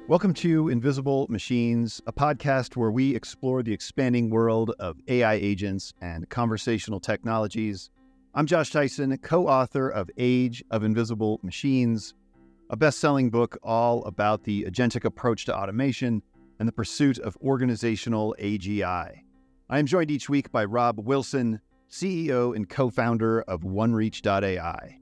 Welcome to Invisible Machines, a podcast where we explore the expanding world of AI agents and conversational technologies. I'm Josh Tyson, co-author of Age of Invisible Machines, a best-selling book all about the agentic approach to automation and the pursuit of organizational AGI. I am joined each week by Robb Wilson, CEO and co-founder of OneReach.ai.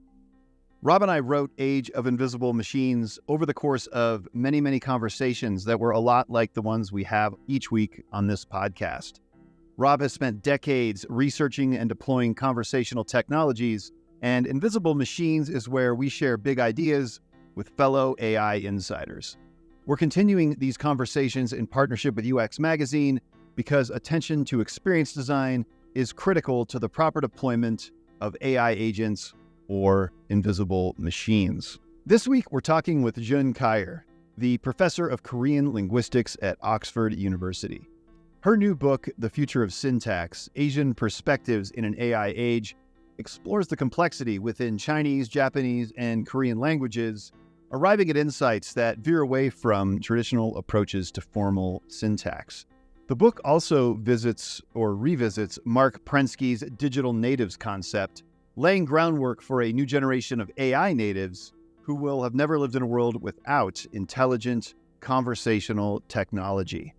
Robb and I wrote Age of Invisible Machines over the course of many conversations that were a lot like the ones we have each week on this podcast. Robb has spent decades researching and deploying conversational technologies, and Invisible Machines is where we share big ideas with fellow AI insiders. We're continuing these conversations in partnership with UX Magazine because attention to experience design is critical to the proper deployment of AI agents or invisible machines. This week, we're talking with Jieun Kiaer, the Professor of Korean Linguistics at Oxford University. Her new book, The Future of Syntax: Asian Perspectives in an AI Age, explores the complexity within Chinese, Japanese, and Korean languages, arriving at insights that veer away from traditional approaches to formal syntax. The book also visits or revisits Marc Prensky's digital natives concept, laying groundwork for a new generation of AI natives who will have never lived in a world without intelligent conversational technology.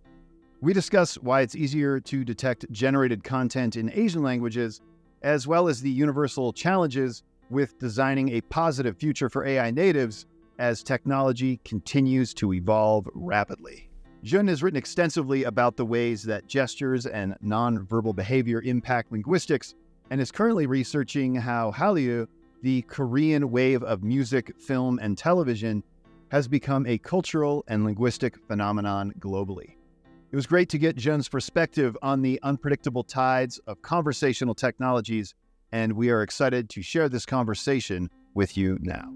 We discuss why it's easier to detect generated content in Asian languages, as well as the universal challenges with designing a positive future for AI natives as technology continues to evolve rapidly. Jieun has written extensively about the ways that gestures and nonverbal behavior impact linguistics, and is currently researching how Hallyu, the Korean wave of music, film, and television, has become a cultural and linguistic phenomenon globally. It was great to get Jieun's perspective on the unpredictable tides of conversational technologies, and we are excited to share this conversation with you now.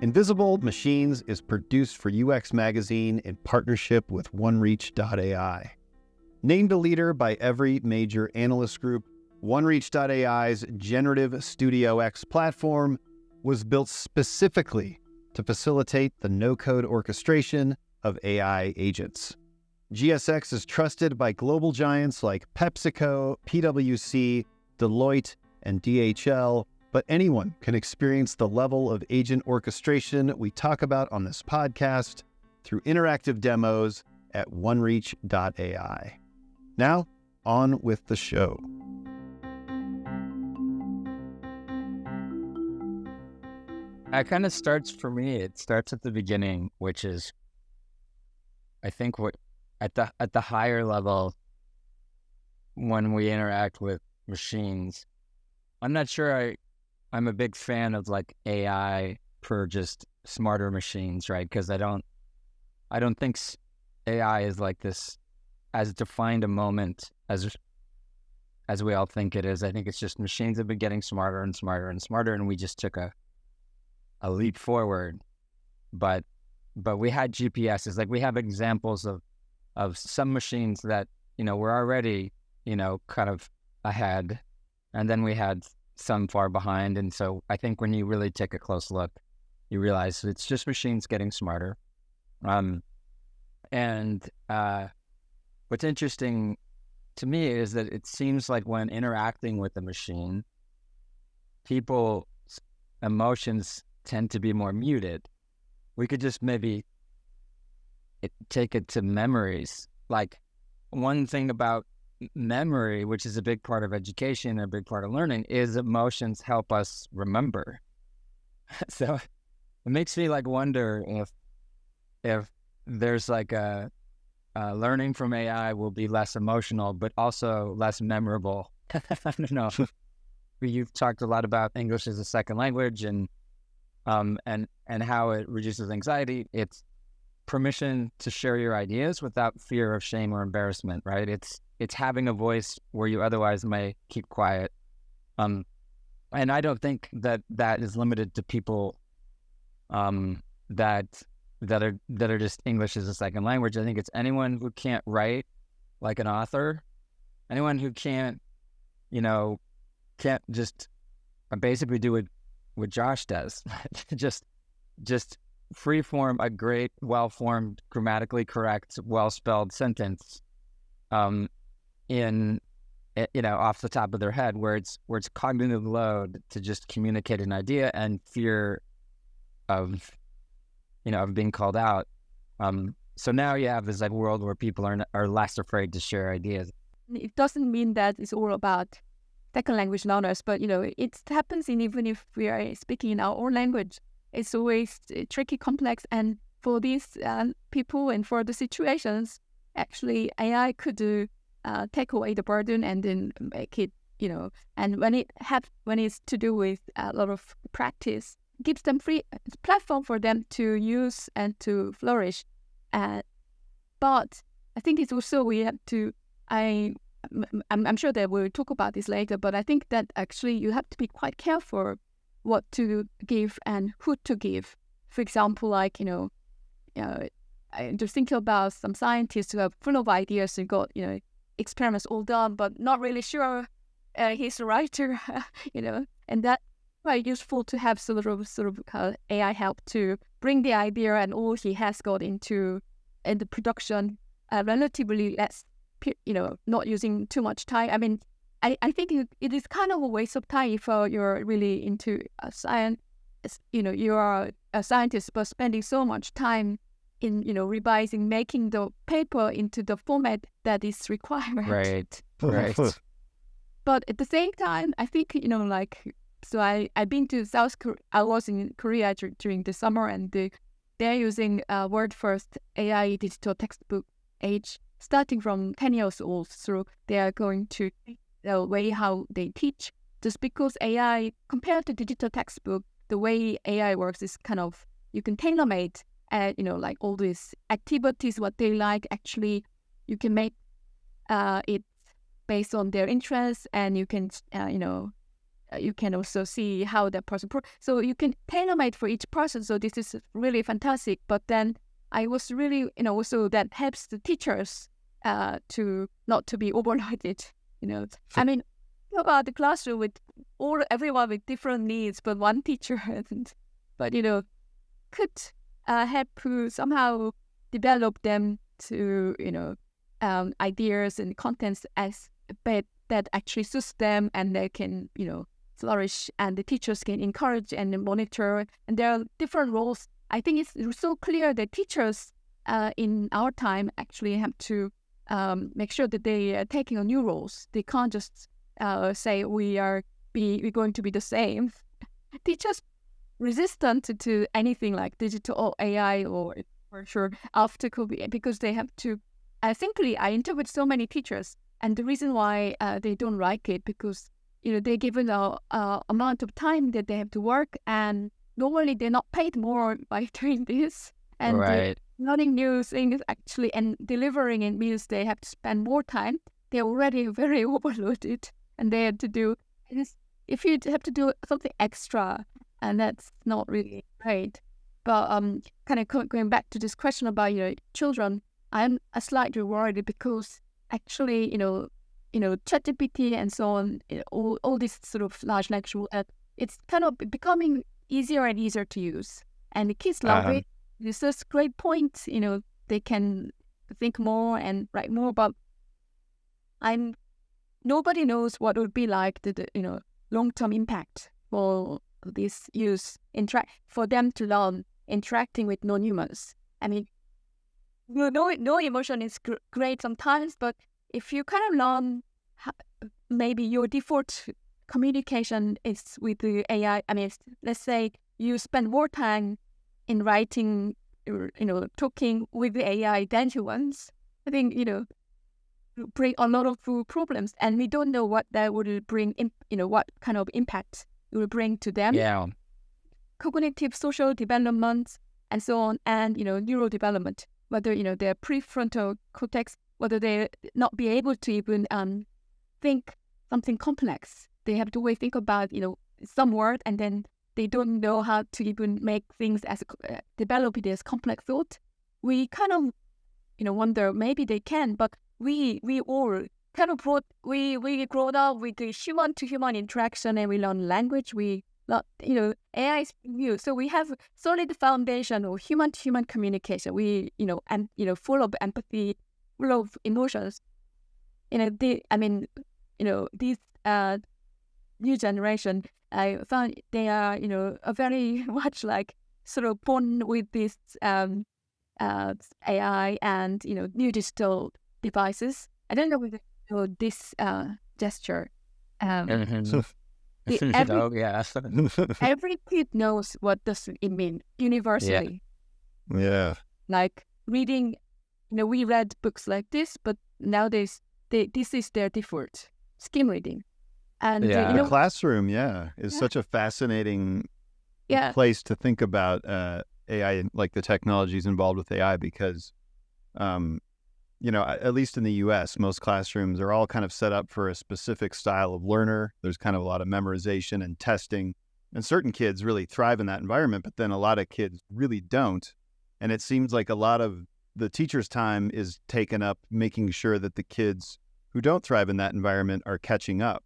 Invisible Machines is produced for UX Magazine in partnership with OneReach.ai. Named a leader by every major analyst group, OneReach.ai's Generative Studio X platform was built specifically to facilitate the no-code orchestration of AI agents. GSX is trusted by global giants like PepsiCo, PwC, Deloitte, and DHL, but anyone can experience the level of agent orchestration we talk about on this podcast through interactive demos at OneReach.ai. Now, on with the show. It kind of starts for me. It starts at the beginning, which is, I think, what at the higher level when we interact with machines. I'm not sure I'm a big fan of like AI for just smarter machines, right? Because I don't think AI is like this as defined a moment as we all think it is. I think it's just machines have been getting smarter and smarter and smarter, and we just took a leap forward. But we had GPSs. Like, we have examples of some machines that, were already, kind of ahead, and then we had some far behind. And so I think when you really take a close look, you realize it's just machines getting smarter. What's interesting to me is that it seems like when interacting with the machine, people's emotions tend to be more muted. We could just maybe take it to memories. Like, one thing about memory, which is a big part of education, a big part of learning, is emotions help us remember. So it makes me like wonder if there's like a learning from AI will be less emotional, but also less memorable. I don't know. You've talked a lot about English as a second language and how it reduces anxiety. It's permission to share your ideas without fear of shame or embarrassment, right? It's having a voice where you otherwise may keep quiet. And I don't think that is limited to people that are just English as a second language. I think it's anyone who can't write like an author, anyone who can't just basically do what Josh does. just free form a great, well-formed, grammatically correct, well-spelled sentence in off the top of their head, where it's cognitive load to just communicate an idea and fear of being called out. So now you have this world where people are less afraid to share ideas. It doesn't mean that it's all about second language learners, but it happens even if we are speaking in our own language. It's always tricky, complex, and for these people and for the situations, actually AI could take away the burden and then make it, and when it's to do with a lot of practice, gives them free platform for them to use and to flourish. But I think it's also we have to. I'm sure that we'll talk about this later, but I think that actually you have to be quite careful what to give and who to give. For example, like I just think about some scientists who are full of ideas and got experiments all done, but not really sure he's a writer, and that's quite useful to have sort of AI help to bring the idea and all he has got into the production relatively less, not using too much time. I mean, I think it is kind of a waste of time if you're really into science. You are a scientist, but spending so much time in revising, making the paper into the format that is required. Right. But at the same time, I think so I've been to South Korea. I was in Korea during the summer, and they're using Word First AI digital textbook age, starting from 10 years old. So they are going to the way how they teach, just because AI compared to digital textbook, the way AI works is kind of you can tailor-made. Like all these activities, what they like, actually, you can make it based on their interests, and you can, you can also see how that person. So you can tailor-made for each person. So this is really fantastic. But then I was really, also that helps the teachers to not to be overloaded. I mean, about the classroom with everyone with different needs, but one teacher, but could. Help to somehow develop them to, ideas and contents as that actually suits them, and they can, flourish, and the teachers can encourage and monitor. And there are different roles. I think it's so clear that teachers in our time actually have to make sure that they are taking on new roles. They can't just say we're going to be the same. Teachers resistant to anything like digital or AI or for sure after COVID, because they have to. Simply, I interviewed so many teachers, and the reason why they don't like it because they're given a amount of time that they have to work, and normally they're not paid more by doing this, and right. learning new things actually and delivering it means they have to spend more time. They're already very overloaded, and they have to do. If you have to do something extra. And that's not really great. But kind of going back to this question about children, I'm slightly worried because actually ChatGPT and so on, all this sort of large language model, it's kind of becoming easier and easier to use, and the kids love it. It's just great point. They can think more and write more. But nobody knows what it would be like the long-term impact for this use for them to learn interacting with non-humans. I mean, no emotion is great sometimes, but if you kind of learn, maybe your default communication is with the AI. I mean, let's say you spend more time in writing, talking with the AI than humans. I think bring a lot of problems, and we don't know what that would bring. What kind of impact it will bring to them. Yeah. Cognitive, social development, and so on, and neural development. Whether their prefrontal cortex, whether they not be able to even think something complex. They have to always think about some word, and then they don't know how to even make things as develop it as complex thought. We kind of wonder maybe they can, but we all kind of we grow up with the human to human interaction, and we learn language. We AI is new. So we have solid foundation of human-to-human communication. We, full of empathy, full of emotions. These new generation, I found they are, a very much like sort of born with this AI and, new digital devices. I don't know whether you know this gesture. Every kid knows what does it mean universally. Yeah. Like reading, we read books like this, but nowadays this is their default skim reading. And the classroom, is such a fascinating place to think about AI and like the technologies involved with AI because, at least in the U.S., most classrooms are all kind of set up for a specific style of learner. There's kind of a lot of memorization and testing, and certain kids really thrive in that environment, but then a lot of kids really don't. And it seems like a lot of the teacher's time is taken up making sure that the kids who don't thrive in that environment are catching up.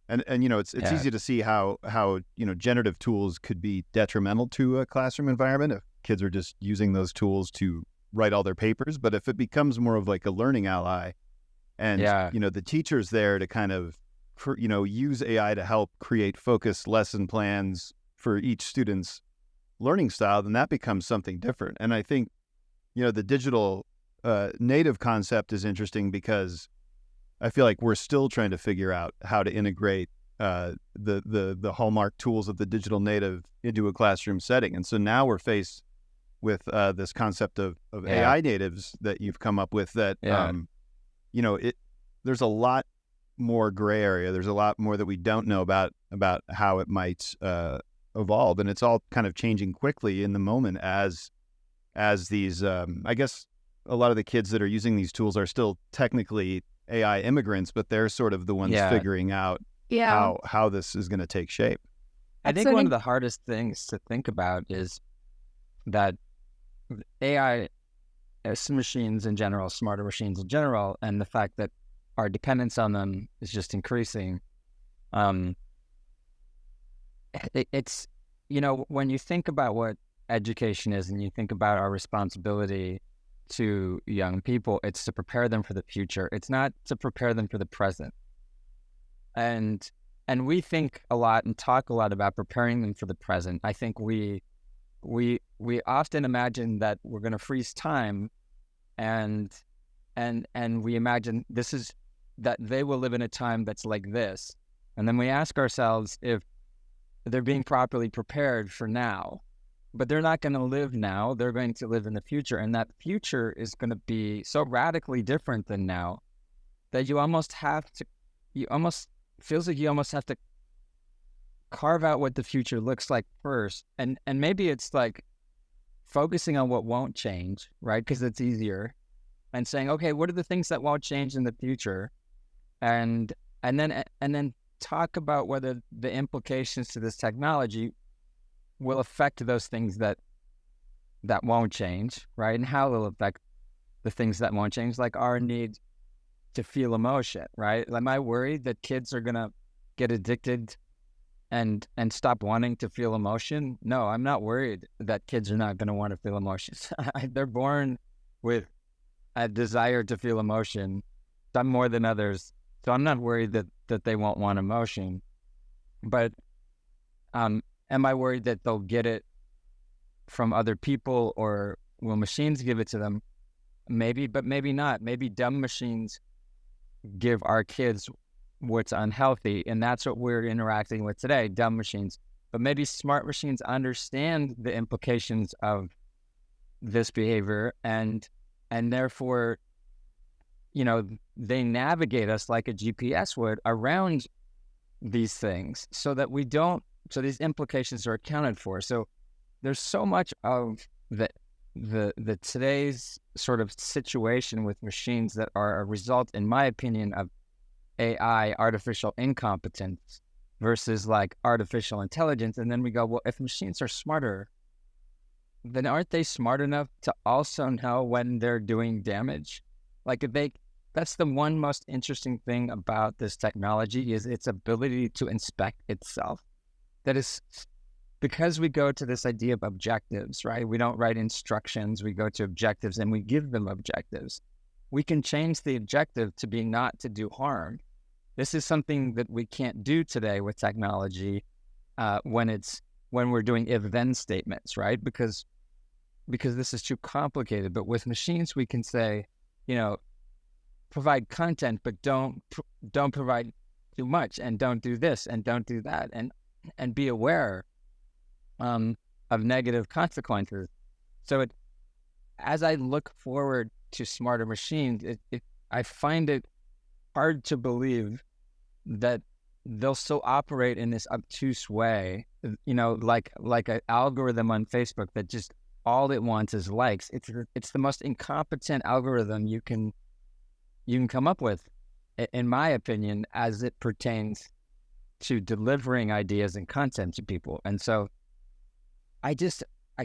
It's easy to see how generative tools could be detrimental to a classroom environment if kids are just using those tools to write all their papers. But if it becomes more of like a learning ally and, the teacher's there to kind of, use AI to help create focused lesson plans for each student's learning style, then that becomes something different. And I think, the digital native concept is interesting because I feel like we're still trying to figure out how to integrate the hallmark tools of the digital native into a classroom setting. And so now we're faced with this concept of AI natives that you've come up with that, there's a lot more gray area. There's a lot more that we don't know about how it might evolve. And it's all kind of changing quickly in the moment as these, I guess a lot of the kids that are using these tools are still technically AI immigrants, but they're sort of the ones figuring out how this is going to take shape. I think one of the hardest things to think about is that AI machines in general, smarter machines in general, and the fact that our dependence on them is just increasing. It's, when you think about what education is and you think about our responsibility to young people, it's to prepare them for the future. It's not to prepare them for the present. And we think a lot and talk a lot about preparing them for the present. I think we often imagine that we're going to freeze time, and we imagine that they will live in a time that's like this, and then we ask ourselves if they're being properly prepared for now. But they're not going to live now. They're going to live in the future. And that future is going to be so radically different than now that you almost feels like you almost have to carve out what the future looks like first. And maybe it's like focusing on what won't change, right? Because it's easier. And saying, okay, what are the things that won't change in the future? And then talk about whether the implications to this technology will affect those things that won't change, right? And how it'll affect the things that won't change, like our need to feel emotion, right? Am I worried that kids are going to get addicted and stop wanting to feel emotion? No, I'm not worried that kids are not going to want to feel emotions. They're born with a desire to feel emotion, some more than others. So I'm not worried that they won't want emotion. But am I worried that they'll get it from other people, or will machines give it to them? Maybe, but maybe not. Maybe dumb machines give our kids what's unhealthy, and that's what we're interacting with today, dumb machines. But maybe smart machines understand the implications of this behavior, and therefore, they navigate us like a GPS would around these things so that we don't. So these implications are accounted for. So there's so much of the today's sort of situation with machines that are a result, in my opinion, of AI, artificial incompetence, versus like artificial intelligence. And then we go, well, if machines are smarter, then aren't they smart enough to also know when they're doing damage? Like that's the one most interesting thing about this technology is its ability to inspect itself. that is, because we go to this idea of objectives, right? We don't write instructions, we go to objectives and we give them objectives. We can change the objective to be not to do harm. This is something that we can't do today with technology when we're doing if-then statements, right? Because this is too complicated. But with machines, we can say, provide content, but don't provide too much, and don't do this and don't do that, and be aware of negative consequences. So as I look forward to smarter machines, I find it hard to believe that they'll still operate in this obtuse way, like an algorithm on Facebook that just all it wants is likes. It's the most incompetent algorithm you can come up with, in my opinion, as it pertains to delivering ideas and content to people. And so I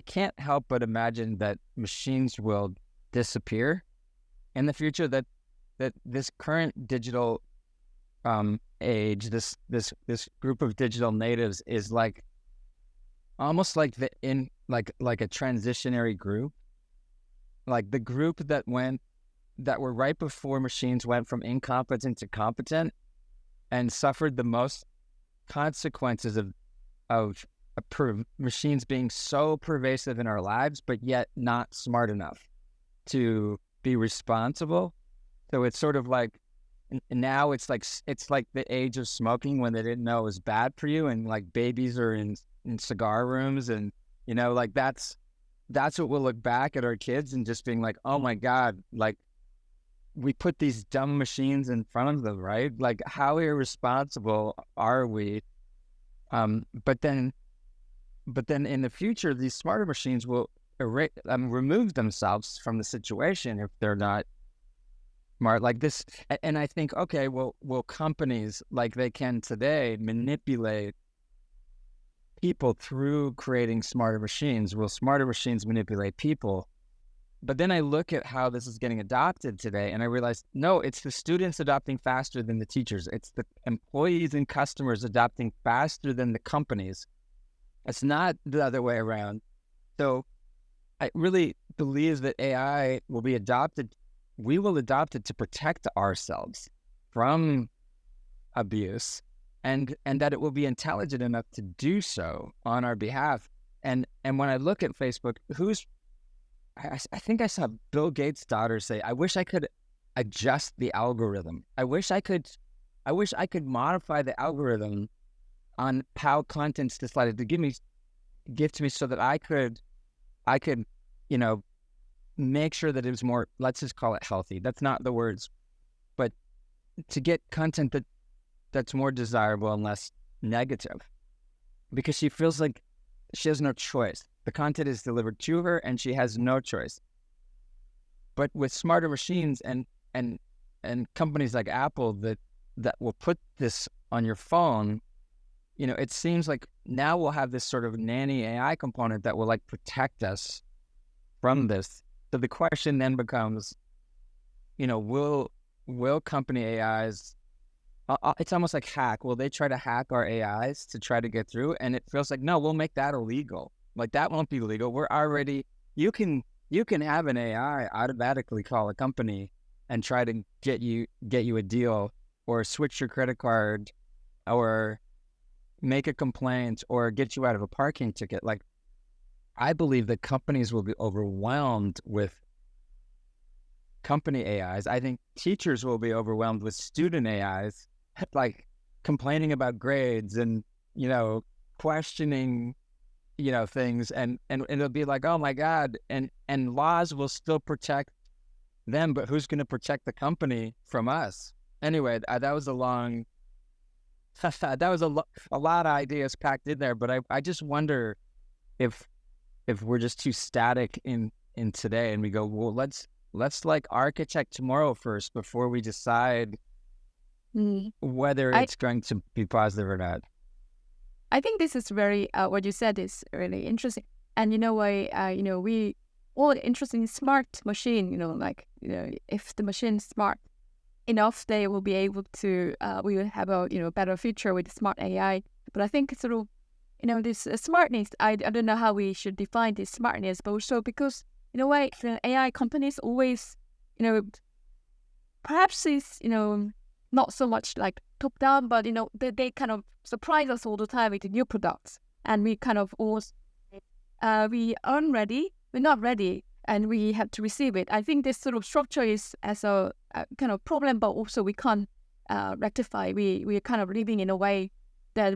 can't help but imagine that machines will disappear in the future, that this current digital age, this group of digital natives is like almost like like a transitionary group, like the group that were right before machines went from incompetent to competent and suffered the most consequences of machines being so pervasive in our lives, but yet not smart enough to be responsible. So it's sort of like, now it's like the age of smoking, when they didn't know it was bad for you, and like babies are in cigar rooms, and like that's what we'll look back at our kids and just being like, oh my God, like we put these dumb machines in front of them, right? Like, how irresponsible are we? But then in the future, these smarter machines will remove themselves from the situation if they're not smart like this. And I think, okay, will companies, like they can today, manipulate people through creating smarter machines? Will smarter machines manipulate people? But then I look at how this is getting adopted today, and I realize, no, it's the students adopting faster than the teachers. It's the employees and customers adopting faster than the companies. It's not the other way around. So I really believe that AI will be adopted. We will adopt it to protect ourselves from abuse, and that it will be intelligent enough to do so on our behalf. And when I look at Facebook, I think I saw Bill Gates' daughter say, I wish I could adjust the algorithm. I wish I could modify the algorithm on how content's decided to give to me so that I could, make sure that it was more, let's just call it healthy. That's not the words, but to get content that's more desirable and less negative, because she feels like she has no choice. The content is delivered to her and she has no choice. But with smarter machines and companies like Apple that will put this on your phone, it seems like now we'll have this sort of nanny AI component that will like protect us from this. So the question then becomes, will company AIs, it's almost like hack. Will they try to hack our AIs to try to get through? And it feels like, no, we'll make that illegal. Like, that won't be legal. We're already, you can have an AI automatically call a company and try to get you a deal, or switch your credit card, or make a complaint, or get you out of a parking ticket. Like, I believe that companies will be overwhelmed with company AIs. I think teachers will be overwhelmed with student AIs, like complaining about grades and, questioning, things, and it'll be like, oh my God, and laws will still protect them, but who's going to protect the company from us? Anyway, that was a long, that was a lot of ideas packed in there, but I just wonder if we're just too static in today, and we go, well, let's like architect tomorrow first before we decide whether it's going to be positive or not. I think this is very, what you said is really interesting. And we all interested in smart machine, if the machine is smart enough, they will be able to, we will have a, better future with smart AI. But I think sort of this smartness. I don't know how we should define this smartness, but also because in a way, the AI companies always, perhaps it's, not so much like top down, but, they kind of surprise us all the time with the new products. And we kind of almost, we aren't ready, we're not ready, and we have to receive it. I think this sort of structure is as a kind of problem, but also we can't rectify. We are kind of living in a way that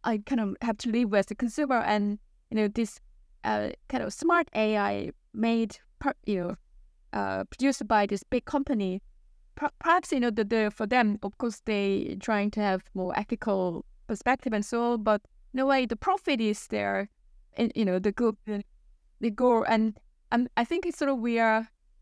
I kind of have to live as a consumer, and, this kind of smart AI made, produced by this big company. Perhaps, for them, of course, they trying to have more ethical perspective and so on, but in a way, the profit is there, and, the goal. And I think it's sort of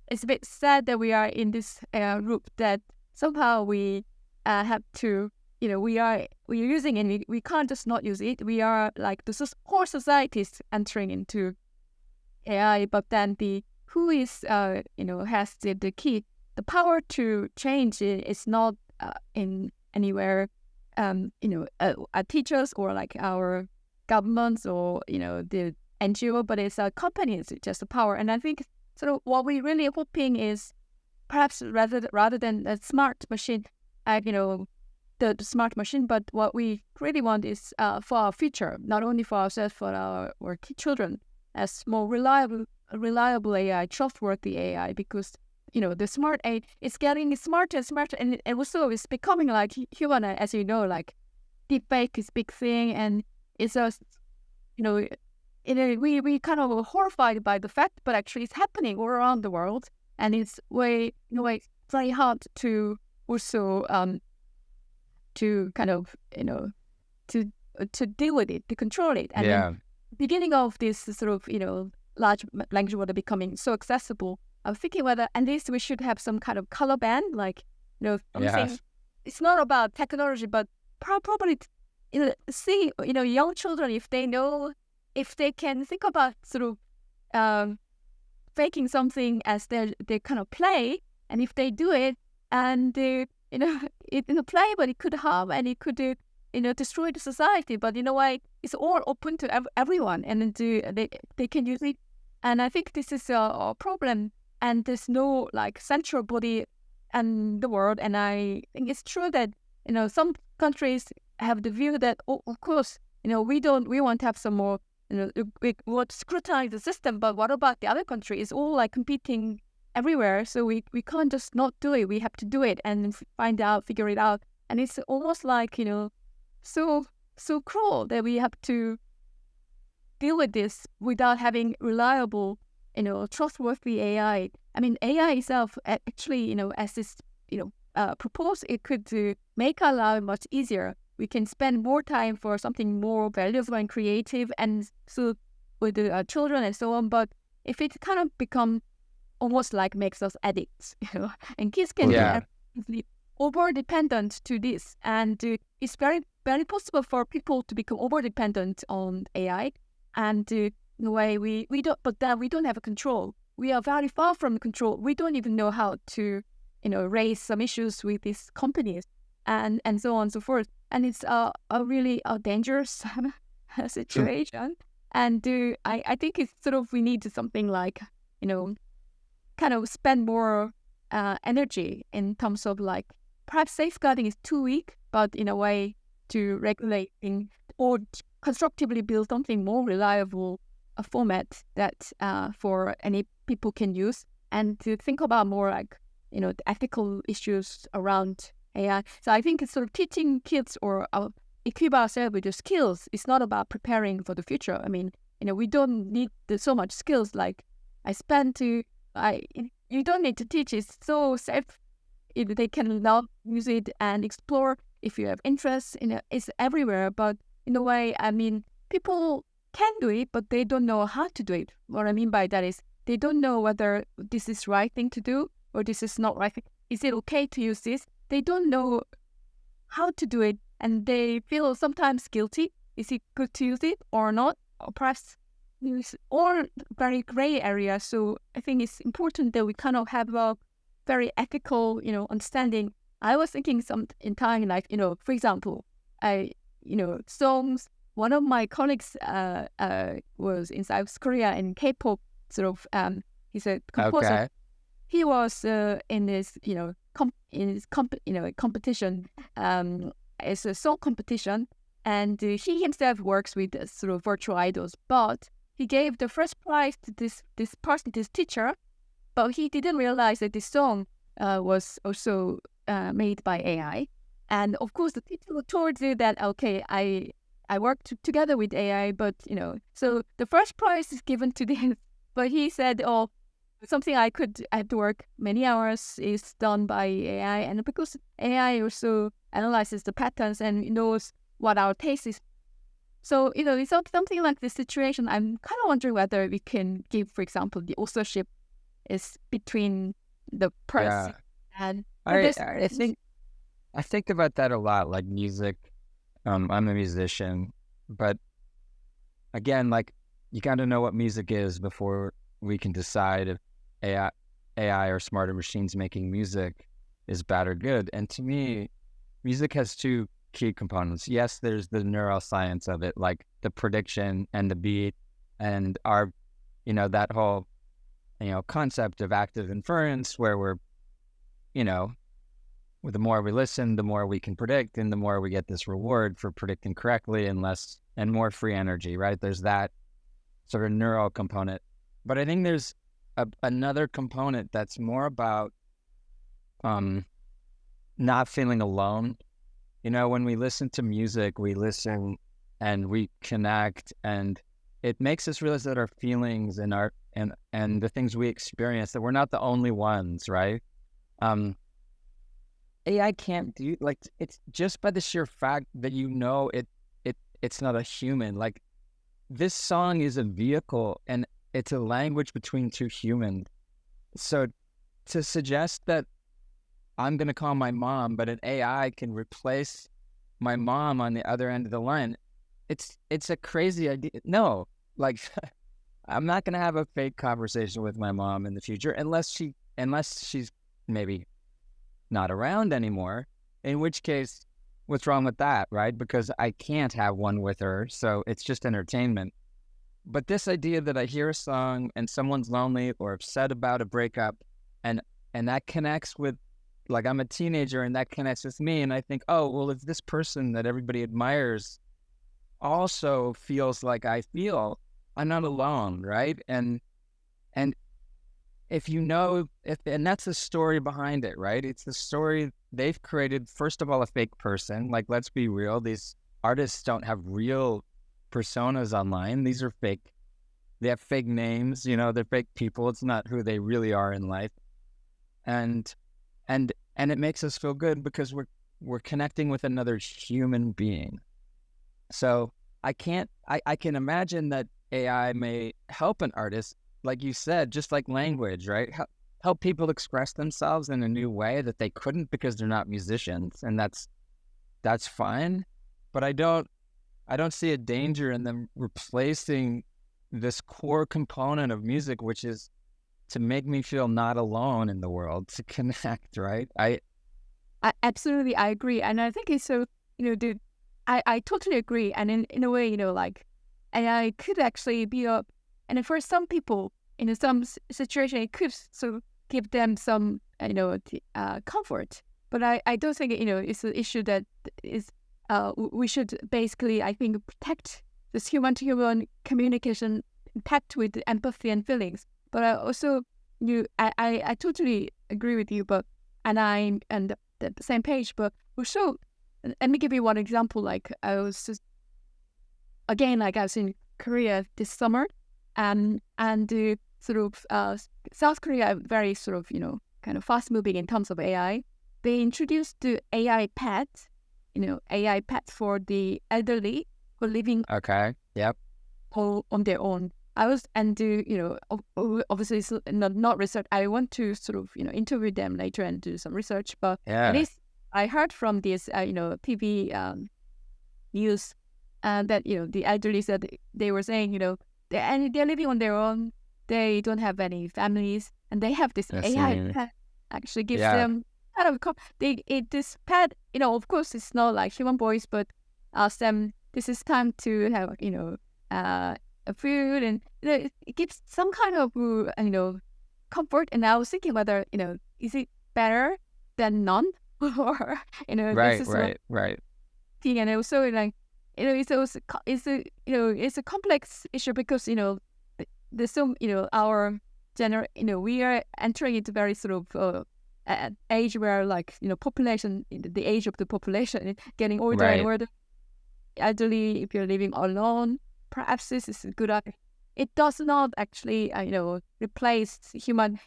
it's a bit sad that we are in this group that somehow we have to, we're using it, and we can't just not use it. We are like the whole society is entering into AI, but then who is, has the key. The power to change is not in anywhere, our teachers or like our governments or, the NGO, but it's our companies, it's just the power. And I think sort of what we really hoping is perhaps rather than a smart machine, the smart machine, but what we really want is for our future, not only for ourselves, for our children, as more reliable AI, trustworthy AI, because the smart AI is getting smarter and smarter, and also it's becoming like human, as you know, like deepfake is big thing, and it's just, we kind of horrified by the fact, but actually it's happening all around the world, and it's very hard to also to kind of to deal with it, to control it, and then beginning of this sort of large language model becoming so accessible. I'm thinking whether at least we should have some kind of color band, like, saying it's not about technology, but probably, see, young children, if they can think about sort of faking something as they kind of play, and if they do it, and they, it in a play, but it could harm and it could, destroy the society. But why it's all open to everyone, and they can use it. And I think this is a problem. And there's no like central body in the world. And I think it's true that, some countries have the view that, of course, we want to have some more, we want to scrutinize the system, but what about the other country? It's all like competing everywhere. So we can't just not do it. We have to do it and figure it out. And it's almost like, so cruel that we have to deal with this without having reliable, trustworthy AI. I mean, AI itself, actually, as this, proposed, it could make our life much easier. We can spend more time for something more valuable and creative, and so with the children and so on. But if it kind of become almost like makes us addicts, and kids can be over dependent to this, and it's very, very possible for people to become over dependent on AI. And in a way, we don't, but then we don't have a control. We are very far from control. We don't even know how to, raise some issues with these companies, and so on and so forth. And it's a really dangerous situation. And I think it's sort of, we need something like, kind of spend more energy in terms of like, perhaps safeguarding is too weak, but in a way to regulating or constructively build something more reliable, a format that for any people can use, and to think about more like, the ethical issues around AI. So I think it's sort of teaching kids or equip ourselves with the skills. It's not about preparing for the future. I mean, we don't need so much skills like you don't need to teach. It's so safe. They can now use it and explore if you have interest. It's everywhere. But in a way, I mean, people can do it, but they don't know how to do it. What I mean by that is they don't know whether this is the right thing to do or this is not right. Is it okay to use this? They don't know how to do it, and they feel sometimes guilty. Is it good to use it or not? Or perhaps it's all very gray area. So I think it's important that we kind of have a very ethical, understanding. I was thinking in time, like, for example, songs one of my colleagues was in South Korea in K-pop he's a composer. Okay. He was in this competition it's a song competition, and he himself works with sort of virtual idols, but he gave the first prize to this teacher, but he didn't realize that this song was also made by AI. And of course the teacher told you that, okay, I worked together with AI, but so the first prize is given to this, but he said, oh, something I had to work many hours is done by AI, and because AI also analyzes the patterns and knows what our taste is. So, it's something like this situation. I'm kind of wondering whether we can give, for example, the authorship is between the person and I think about that a lot, like music. I'm a musician, but again, like, you got to know what music is before we can decide if AI or smarter machines making music is bad or good. And to me, music has two key components. Yes, there's the neuroscience of it, like the prediction and the beat and our, that whole, concept of active inference where we're, the more we listen, the more we can predict, and the more we get this reward for predicting correctly and more free energy, right? There's that sort of neural component. But I think there's another component that's more about not feeling alone. When we listen to music, we listen and we connect, and it makes us realize that our feelings and and the things we experience, that we're not the only ones, right? AI can't do, like, it's just by the sheer fact that it's not a human. Like, this song is a vehicle and it's a language between two humans. So to suggest that I'm going to call my mom, but an AI can replace my mom on the other end of the line, it's a crazy idea. No, like, I'm not going to have a fake conversation with my mom in the future unless she's maybe not around anymore, in which case, what's wrong with that, right? Because I can't have one with her, so it's just entertainment. But this idea that I hear a song and someone's lonely or upset about a breakup, and that connects with, like, I'm a teenager and that connects with me, and I think, oh, well, if this person that everybody admires also feels like I feel, I'm not alone, right? And if and that's the story behind it, right? It's the story they've created, first of all, a fake person. Like, let's be real, these artists don't have real personas online. These are fake. They have fake names, they're fake people. It's not who they really are in life. And it makes us feel good because we're connecting with another human being. So I can imagine that AI may help an artist, like you said, just like language, right? Help people express themselves in a new way that they couldn't because they're not musicians, and that's fine. But I don't see a danger in them replacing this core component of music, which is to make me feel not alone in the world, to connect, right? I absolutely, I agree. And I think it's so, I totally agree. And in a way, like, AI could actually be and for some people, in some situation, it could sort of give them some, comfort. But I don't think, it's an issue that is, we should basically, I think, protect this human-to-human communication, packed with empathy and feelings. But I also, I totally agree with you, and I'm on the same page. But also, let me give you one example. Like, I was in Korea this summer, and sort of South Korea very sort of kind of fast moving in terms of AI. They introduced the AI pet, AI pets for the elderly who are living on their own. I was, and obviously it's not research. I want to sort of interview them later and do some research. But at least I heard from this TV news that the elderly said, they were saying they're living on their own. They don't have any families, and they have this AI pet actually gives them kind of this pet. Of course, it's not like human voice, but asks them this is time to have, a food, and it gives some kind of comfort. And I was thinking whether is it better than none, or Right, this is right. and also like it's a complex issue because there's some our we are entering into very sort of an age where like population, the age of the population is getting older and older. Elderly, if you're living alone, perhaps this is a good idea. It does not actually replace humans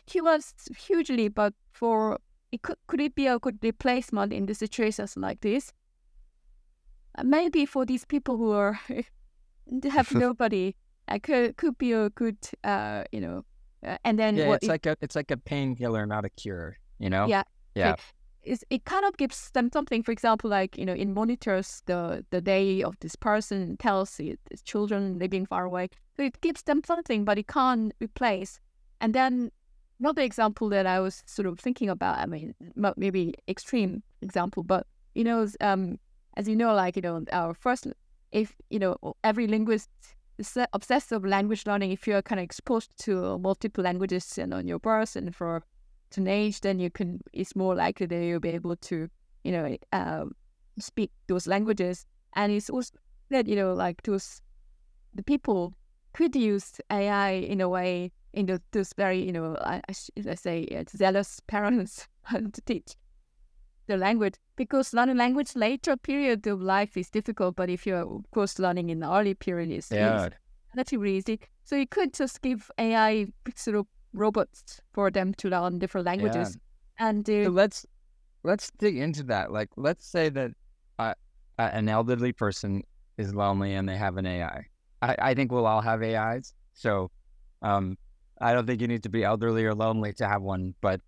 hugely, but could it be a good replacement in the situations like this? Maybe for these people who are have nobody, could be a good and then it's like a painkiller, not a cure. Yeah. Yeah. It kind of gives them something. For example, like it monitors the day of this person, tells his children living far away. So it gives them something, but it can't replace. And then another example that I was sort of thinking about, I mean, maybe extreme example, but as you know, like our first, if every linguist is obsessed with language learning. If you're kind of exposed to multiple languages and on your birth and for an age, then it's more likely that you'll be able to speak those languages. And it's also that like the people could use AI in a way those very I say zealous parents to teach the language, because learning language later period of life is difficult, but if you're of course learning in the early period is relatively easy. So you could just give AI sort of robots for them to learn different languages. And so let's dig into that. Like, let's say that an elderly person is lonely and they have an AI. I think we'll all have AIs, so I don't think you need to be elderly or lonely to have one, but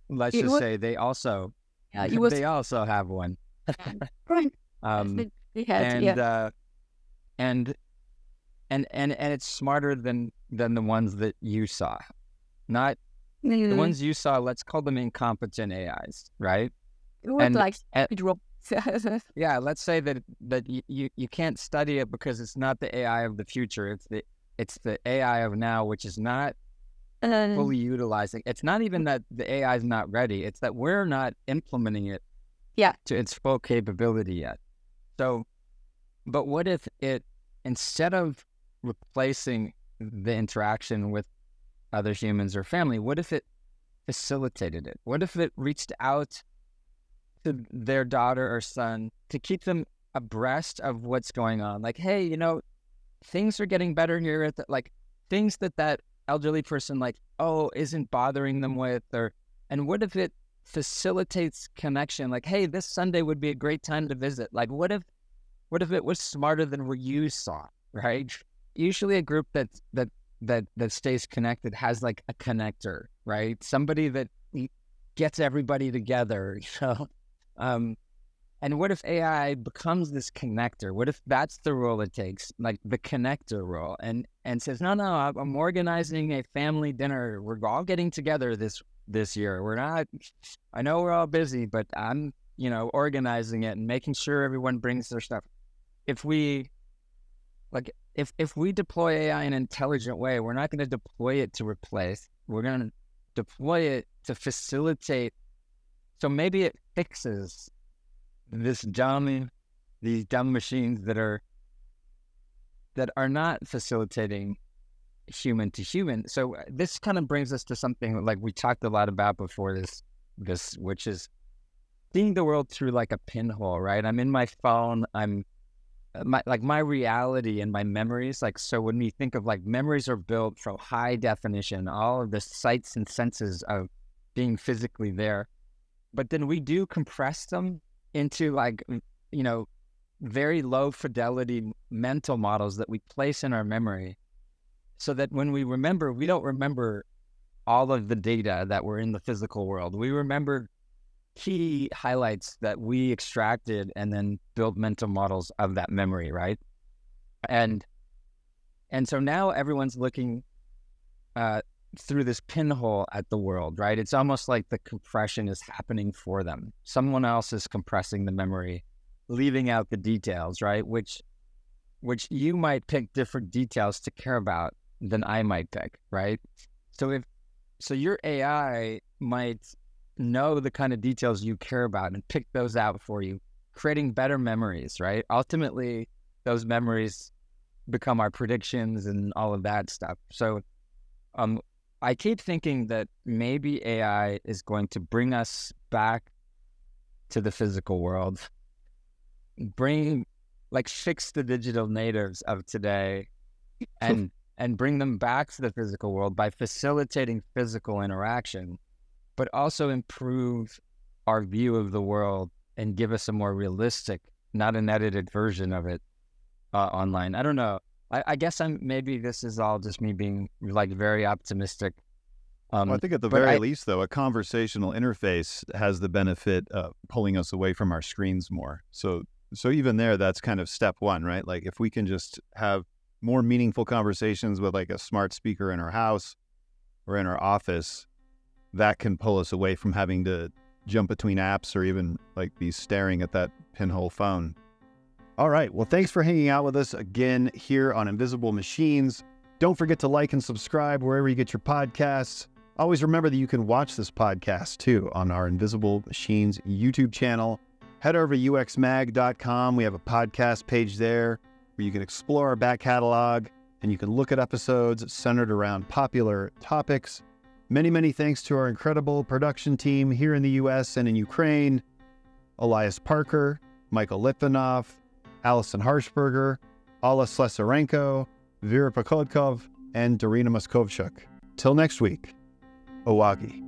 let's just say they also they also have one. Right. And it's smarter than the ones that you saw. Not the ones you saw, let's call them incompetent AIs, right? Yeah, let's say that you can't study it because it's not the AI of the future. It's the AI of now, which is not fully utilizing. It's not even that the AI is not ready. It's that we're not implementing it to its full capability yet. So, but what if it, instead of replacing the interaction with other humans or family, what if it facilitated it? What if it reached out to their daughter or son to keep them abreast of what's going on? Like, hey, things are getting better here like things that elderly person isn't bothering them with, and what if it facilitates connection? Like, hey, this Sunday would be a great time to visit. Like, what if it was smarter than what you saw, right? Usually a group that stays connected has like a connector, right? Somebody that gets everybody together, and what if AI becomes this connector? What if that's the role it takes, like the connector role, and says, no, I'm organizing a family dinner. We're all getting together this year. We're not, I know we're all busy, but I'm, organizing it and making sure everyone brings their stuff. If we deploy AI in an intelligent way, we're not going to deploy it to replace. We're going to deploy it to facilitate. So maybe it fixes these dumb machines that are not facilitating human to human. So this kind of brings us to something like we talked a lot about before this, which is seeing the world through like a pinhole, right? I'm in my phone. My reality and my memories. Like, so when we think of like memories are built from high definition, all of the sights and senses of being physically there, but then we do compress them into like, very low fidelity mental models that we place in our memory, so that when we remember, we don't remember all of the data that were in the physical world. We remember key highlights that we extracted and then built mental models of that memory, right? And so now everyone's looking through this pinhole at the world, right? It's almost like the compression is happening for them. Someone else is compressing the memory leaving out the details, right? Which you might pick different details to care about than I might pick, right? So your AI might know the kind of details you care about and pick those out for you, creating better memories, right? Ultimately, those memories become our predictions and all of that stuff. So I keep thinking that maybe AI is going to bring us back to the physical world, fix the digital natives of today and bring them back to the physical world by facilitating physical interaction, but also improve our view of the world and give us a more realistic, not an edited version of it online. I don't know. I guess maybe this is all just me being like very optimistic. Well, I think at the very least, though, a conversational interface has the benefit of pulling us away from our screens more. So even there, that's kind of step one, right? Like if we can just have more meaningful conversations with like a smart speaker in our house or in our office, that can pull us away from having to jump between apps or even like be staring at that pinhole phone. All right. Well, thanks for hanging out with us again here on Invisible Machines. Don't forget to like and subscribe wherever you get your podcasts. Always remember that you can watch this podcast too on our Invisible Machines YouTube channel. Head over to uxmag.com. We have a podcast page there where you can explore our back catalog and you can look at episodes centered around popular topics. Many, many thanks to our incredible production team here in the US and in Ukraine: Elias Parker, Michael Litvinov, Allison Harshberger, Alla Slesarenko, Vera Pokodkov, and Darina Moskovchuk. Till next week, Owagi.